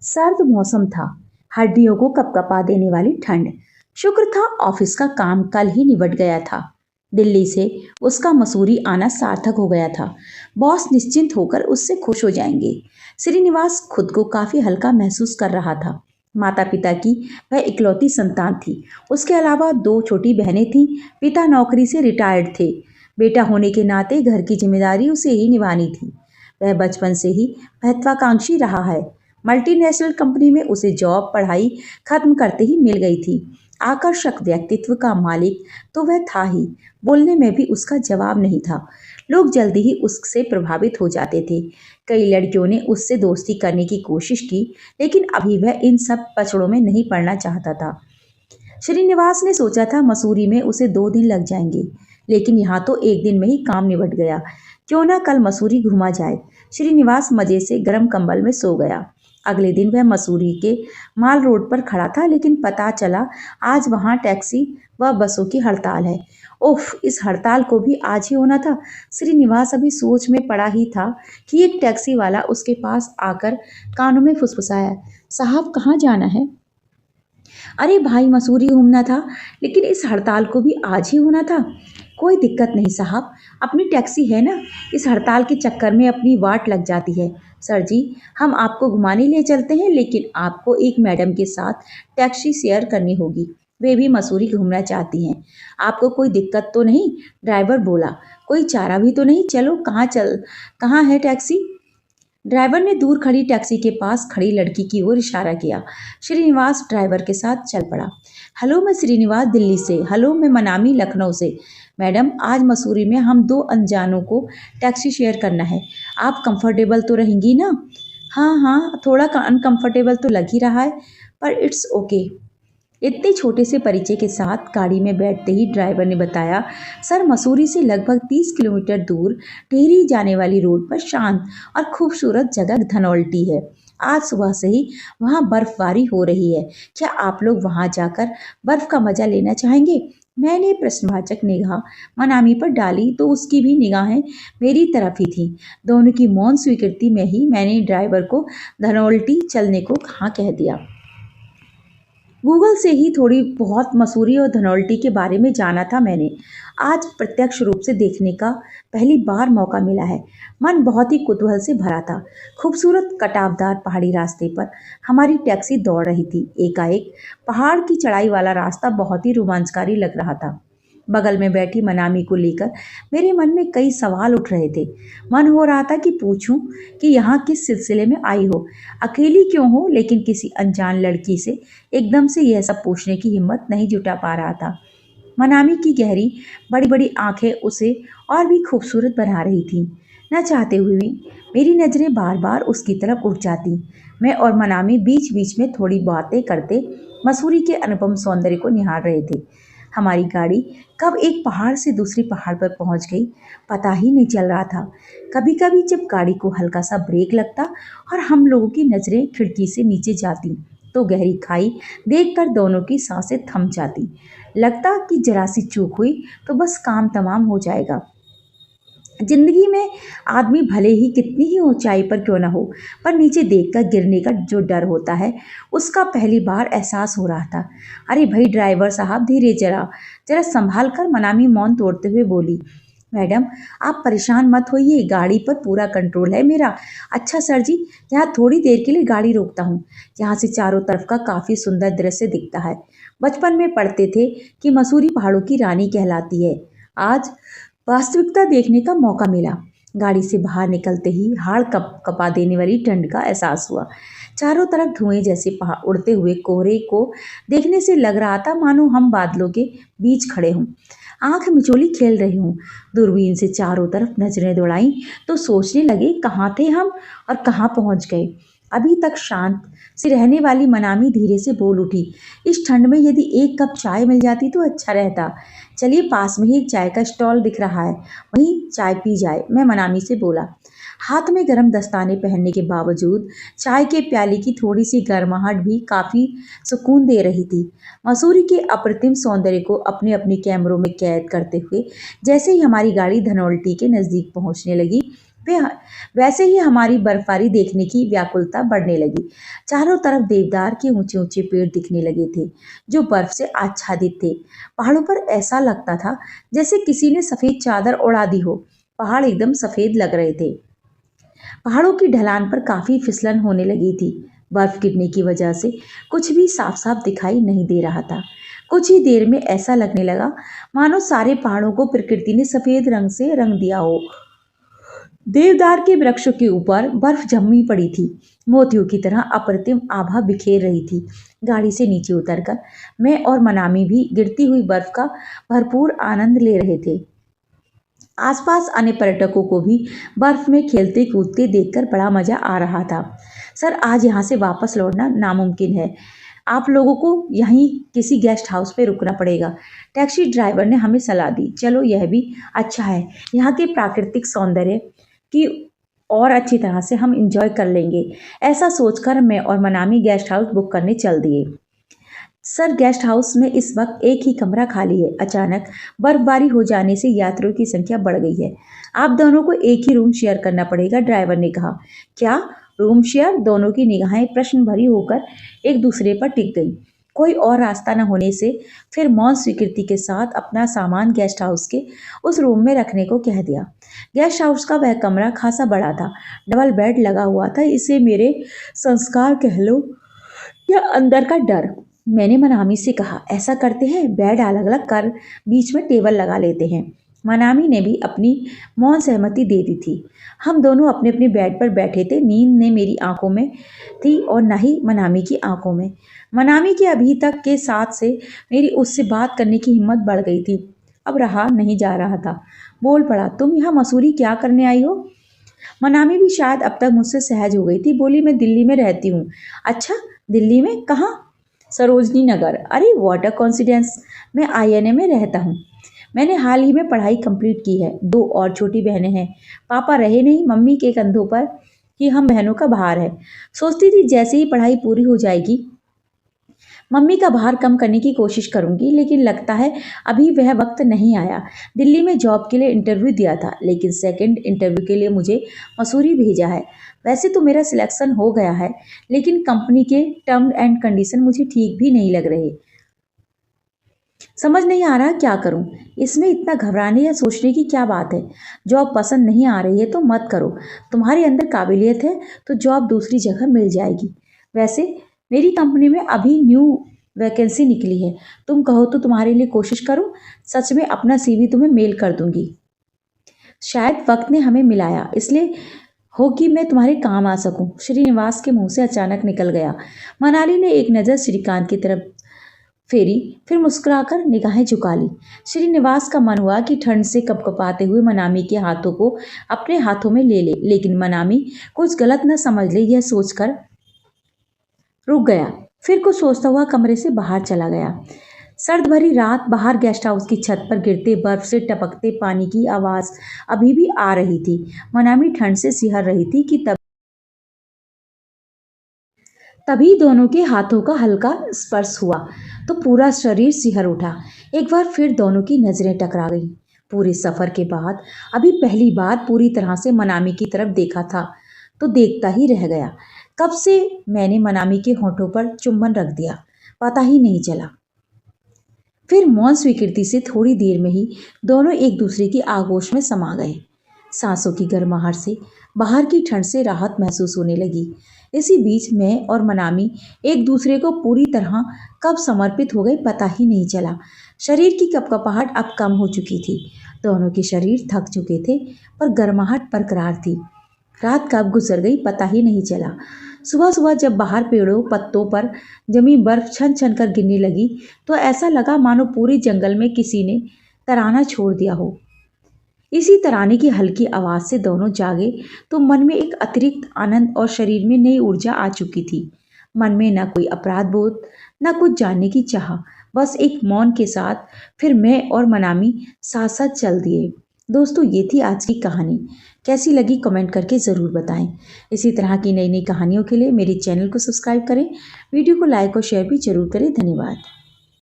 सर्द मौसम था, हड्डियों को कपकपा देने वाली ठंड। शुक्र था ऑफिस का काम कल ही निबट गया था। दिल्ली से उसका मसूरी आना सार्थक हो गया था। बॉस निश्चिंत होकर उससे खुश हो जाएंगे। श्रीनिवास खुद को काफी हल्का महसूस कर रहा था। माता पिता की वह इकलौती संतान थी। उसके अलावा दो छोटी बहनें थीं। पिता नौकरी से रिटायर्ड थे। बेटा होने के नाते घर की जिम्मेदारी उसे ही निभानी थी। वह बचपन से ही महत्वाकांक्षी रहा है। मल्टीनेशनल कंपनी में उसे जॉब पढ़ाई खत्म करते ही मिल गई थी। आकर्षक व्यक्तित्व का मालिक तो वह था ही, बोलने में भी उसका जवाब नहीं था। लोग जल्दी ही उससे प्रभावित हो जाते थे। कई लड़कियों ने उससे दोस्ती करने की कोशिश की, लेकिन अभी वह इन सब पचड़ों में नहीं पड़ना चाहता था। श्रीनिवास ने सोचा था मसूरी में उसे 2 दिन लग जाएंगे, लेकिन यहाँ तो एक दिन में ही काम निबट गया। क्यों ना कल मसूरी घूमा जाए। श्रीनिवास मजे से गर्म कंबल में सो गया। अगले दिन वह मसूरी के माल रोड पर खड़ा था, लेकिन पता चला आज वहां टैक्सी व बसों की हड़ताल है। ओह, इस हड़ताल को भी आज ही होना था। श्रीनिवास अभी सोच में पड़ा ही था कि एक टैक्सी वाला उसके पास आकर कानों में फुसफुसाया, साहब कहाँ जाना है? अरे भाई, मसूरी घूमना था, लेकिन इस हड़ताल को भी आज ही होना था। कोई दिक्कत नहीं साहब, अपनी टैक्सी है ना। इस हड़ताल के चक्कर में अपनी वाट लग जाती है। सर जी, हम आपको घुमाने ले चलते हैं, लेकिन आपको एक मैडम के साथ टैक्सी शेयर करनी होगी। वे भी मसूरी घूमना चाहती हैं। आपको कोई दिक्कत तो नहीं? ड्राइवर बोला। कोई चारा भी तो नहीं? चलो, कहाँ है टैक्सी? ड्राइवर ने दूर खड़ी टैक्सी के पास खड़ी लड़की की ओर इशारा किया। श्रीनिवास ड्राइवर के साथ चल पड़ा। हेलो, मैं श्रीनिवास दिल्ली से। हेलो, मैं मनामी लखनऊ से। मैडम, आज मसूरी में हम 2 अनजानों को टैक्सी शेयर करना है। आप कंफर्टेबल तो रहेंगी ना? हाँ हाँ, थोड़ा अनकंफर्टेबल तो लग ही रहा है, पर इट्स ओके। इतने छोटे से परिचय के साथ गाड़ी में बैठते ही ड्राइवर ने बताया, सर, मसूरी से लगभग 30 किलोमीटर दूर टिहरी जाने वाली रोड पर शांत और खूबसूरत जगह धनौल्टी है। आज सुबह से ही वहाँ बर्फबारी हो रही है। क्या आप लोग वहाँ जाकर बर्फ का मजा लेना चाहेंगे? मैंने प्रश्नवाचक निगाह मनामी पर डाली तो उसकी भी निगाहें मेरी तरफ ही थी। दोनों की मौन स्वीकृति में ही मैंने ड्राइवर को धनौल्टी चलने को हाँ कह दिया। गूगल से ही थोड़ी बहुत मसूरी और धनौल्टी के बारे में जाना था मैंने। आज प्रत्यक्ष रूप से देखने का पहली बार मौका मिला है। मन बहुत ही कुतूहल से भरा था। खूबसूरत कटावदार पहाड़ी रास्ते पर हमारी टैक्सी दौड़ रही थी। एकाएक पहाड़ की चढ़ाई वाला रास्ता बहुत ही रोमांचकारी लग रहा था। बगल में बैठी मनामी को लेकर मेरे मन में कई सवाल उठ रहे थे। मन हो रहा था कि पूछूं कि यहाँ किस सिलसिले में आई हो, अकेली क्यों हो, लेकिन किसी अनजान लड़की से एकदम से यह सब पूछने की हिम्मत नहीं जुटा पा रहा था। मनामी की गहरी बड़ी बड़ी आंखें उसे और भी खूबसूरत बना रही थीं। न चाहते हुए भी मेरी नज़रें बार बार उसकी तरफ उठ जाती। मैं और मनामी बीच बीच में थोड़ी बातें करते मसूरी के अनुपम सौंदर्य को निहार रहे थे। हमारी गाड़ी कब एक पहाड़ से दूसरे पहाड़ पर पहुंच गई, पता ही नहीं चल रहा था। कभी कभी जब गाड़ी को हल्का सा ब्रेक लगता और हम लोगों की नज़रें खिड़की से नीचे जाती, तो गहरी खाई देखकर दोनों की सांसें थम जाती। लगता कि जरा सी चूक हुई तो बस काम तमाम हो जाएगा। जिंदगी में आदमी भले ही कितनी ही ऊंचाई पर क्यों ना हो, पर नीचे देखकर गिरने का जो डर होता है, उसका पहली बार एहसास हो रहा था। अरे भाई ड्राइवर साहब, धीरे जरा जरा संभाल कर। मनामी मौन तोड़ते हुए बोली। मैडम, आप परेशान मत होइए, गाड़ी पर पूरा कंट्रोल है मेरा। अच्छा सर जी, यहाँ थोड़ी देर के लिए गाड़ी रोकता हूँ। यहाँ से चारों तरफ का काफ़ी सुंदर दृश्य दिखता है। बचपन में पढ़ते थे कि मसूरी पहाड़ों की रानी कहलाती है। आज वास्तविकता देखने का मौका मिला। गाड़ी से बाहर निकलते ही हाड़ कप कपा देने वाली ठंड का एहसास हुआ। चारों तरफ धुएं जैसे पहाड़ उड़ते हुए कोहरे को देखने से लग रहा था मानो हम बादलों के बीच खड़े हों, आंख मिचोली खेल रही हूँ। दूरबीन से चारों तरफ नजरें दौड़ाई तो सोचने लगे कहाँ थे हम और कहाँ पहुँच गए। अभी तक शांत सी रहने वाली मनामी धीरे से बोल उठी, इस ठंड में यदि एक कप चाय मिल जाती तो अच्छा रहता। चलिए, पास में ही एक चाय का स्टॉल दिख रहा है, वहीं चाय पी जाए, मैं मनामी से बोला। हाथ में गर्म दस्ताने पहनने के बावजूद चाय के प्याले की थोड़ी सी गर्माहट भी काफी सुकून दे रही थी। मसूरी के अप्रतिम सौंदर्य को अपने अपने कैमरों में कैद करते हुए जैसे ही हमारी गाड़ी धनौल्टी के नजदीक पहुंचने लगी, वे वैसे ही हमारी बर्फबारी देखने की व्याकुलता बढ़ने लगी। चारों तरफ देवदार के ऊंचे ऊंचे पेड़ दिखने लगे थे जो बर्फ से आच्छादित थे। पहाड़ों पर ऐसा लगता था जैसे किसी ने सफेद चादर उड़ा दी हो। पहाड़ एकदम सफेद लग रहे थे। पहाड़ों की ढलान पर काफी फिसलन होने लगी थी। बर्फ गिरने की वजह से कुछ भी साफ साफ दिखाई नहीं दे रहा था। कुछ ही देर में ऐसा लगने लगा मानो सारे पहाड़ों को प्रकृति ने सफेद रंग से रंग दिया हो। देवदार के वृक्षों के ऊपर बर्फ जमी पड़ी थी, मोतियों की तरह अप्रतिम आभा बिखेर रही थी। गाड़ी से नीचे उतरकर मैं और मनामी भी गिरती हुई बर्फ का भरपूर आनंद ले रहे थे। आसपास आने पर्यटकों को भी बर्फ में खेलते कूदते देखकर बड़ा मजा आ रहा था। सर, आज यहाँ से वापस लौटना नामुमकिन है। आप लोगों को यहीं किसी गेस्ट हाउस पे रुकना पड़ेगा। टैक्सी ड्राइवर ने हमें सलाह दी। चलो, यह भी अच्छा है। यहाँ के प्राकृतिक सौंदर्य की और अच्छी तरह से हम इंजॉय कर लेंगे। ऐसा सोचकर मैं और मनामी गेस्ट हाउस बुक करने चल दिए। सर, गेस्ट हाउस में इस वक्त एक ही कमरा खाली है। अचानक बर्फबारी हो जाने से यात्रियों की संख्या बढ़ गई है। आप दोनों को एक ही रूम शेयर करना पड़ेगा, ड्राइवर ने कहा। क्या रूम शेयर? दोनों की निगाहें प्रश्न भरी होकर एक दूसरे पर टिक गई। कोई और रास्ता न होने से फिर मौन स्वीकृति के साथ अपना सामान गेस्ट हाउस के उस रूम में रखने को कह दिया। गेस्ट हाउस का वह कमरा खासा बड़ा था। डबल बेड लगा हुआ था। इसे मेरे संस्कार कह लो या अंदर का डर। मैंने मनामी से कहा, ऐसा करते हैं, बेड अलग अलग कर बीच में टेबल लगा लेते हैं। मनामी ने भी अपनी मौन सहमति दे दी थी। हम दोनों अपने अपने बेड पर बैठे थे। नींद ने मेरी आंखों में थी और न ही मनामी की आंखों में। मनामी के अभी तक के साथ से मेरी उससे बात करने की हिम्मत बढ़ गई थी। अब रहा नहीं जा रहा था। बोल पड़ा, तुम यहाँ मसूरी क्या करने आई हो? मनामी भी शायद अब तक मुझसे सहज हो गई थी। बोली, मैं दिल्ली में रहती हूँ। अच्छा, दिल्ली में कहाँ? सरोजनी नगर। अरे व्हाट अ कोइंसिडेंस, मैं आईएनए में रहता हूँ। मैंने हाल ही में पढ़ाई कंप्लीट की है। 2 और छोटी बहनें हैं। पापा रहे नहीं, मम्मी के कंधों पर ही हम बहनों का भार है। सोचती थी जैसे ही पढ़ाई पूरी हो जाएगी मम्मी का भार कम करने की कोशिश करूंगी, लेकिन लगता है अभी वह वक्त नहीं आया। दिल्ली में जॉब के लिए इंटरव्यू दिया था, लेकिन सेकंड इंटरव्यू के लिए मुझे मसूरी भेजा है। वैसे तो मेरा सिलेक्शन हो गया है, लेकिन कंपनी के टर्म एंड कंडीशन मुझे ठीक भी नहीं लग रहे। समझ नहीं आ रहा क्या करूं। इसमें इतना घबराने या सोचने की क्या बात है? जॉब पसंद नहीं आ रही है तो मत करो। तुम्हारे अंदर काबिलियत है तो जॉब दूसरी जगह मिल जाएगी। वैसे मेरी कंपनी में अभी न्यू वैकेंसी निकली है। तुम कहो तो तुम्हारे लिए कोशिश करूं। सच में अपना सीवी तुम्हें मेल कर दूंगी। शायद वक्त ने हमें मिलाया, इसलिए हो कि मैं तुम्हारे काम आ सकूं। श्रीनिवास के मुंह से अचानक निकल गया। मनाली ने एक नज़र श्रीकांत की तरफ फेरी, फिर मुस्कुराकर निगाहें झुका ली। श्रीनिवास का मन हुआ कि ठंड से कपकपाते हुए मनामी के हाथों को अपने हाथों में ले ले, लेकिन मनामी कुछ गलत न समझ ले यह सोचकर रुक गया। फिर कुछ सोचता हुआ कमरे से बाहर चला गया। सर्द भरी रात, बाहर गेस्ट हाउस की छत पर गिरते बर्फ से टपकते पानी की आवाज अभी भी आ रही थी। मनामी ठंड से सिहर रही थी कि तभी दोनों के हाथों का हल्का स्पर्श हुआ तो पूरा शरीर सिहर उठा। एक बार फिर दोनों की नजरें टकरा गईं। पूरे सफर के बाद अभी पहली बार पूरी तरह से मनामी की तरफ देखा था तो देखता ही रह गया। कब से मैंने मनामी के होठों पर चुंबन रख दिया, पता ही नहीं चला। फिर मौन स्वीकृति से थोड़ी देर में ही दोनों एक दूसरे की आगोश में समा गए। सांसों की गर्माहट से बाहर की ठंड से राहत महसूस होने लगी। इसी बीच मैं और मनामी एक दूसरे को पूरी तरह कब समर्पित हो गए पता ही नहीं चला। शरीर की कपकपाहट अब कम हो चुकी थी। दोनों के शरीर थक चुके थे पर गर्माहट बरकरार थी। रात कब गुजर गई पता ही नहीं चला। सुबह सुबह जब बाहर पेड़ों पत्तों पर जमी बर्फ छन छन कर गिरने लगी तो ऐसा लगा मानो पूरे जंगल में किसी ने तराना छोड़ दिया हो। इसी तराने की हल्की आवाज से दोनों जागे तो मन में एक अतिरिक्त आनंद और शरीर में नई ऊर्जा आ चुकी थी। मन में न कोई अपराध बोध, न कुछ जानने की चाह, बस एक मौन के साथ फिर मैं और मनामी साथ साथ चल दिए। दोस्तों, ये थी आज की कहानी। कैसी लगी कमेंट करके ज़रूर बताएं। इसी तरह की नई नई कहानियों के लिए मेरे चैनल को सब्सक्राइब करें। वीडियो को लाइक और शेयर भी जरूर करें। धन्यवाद।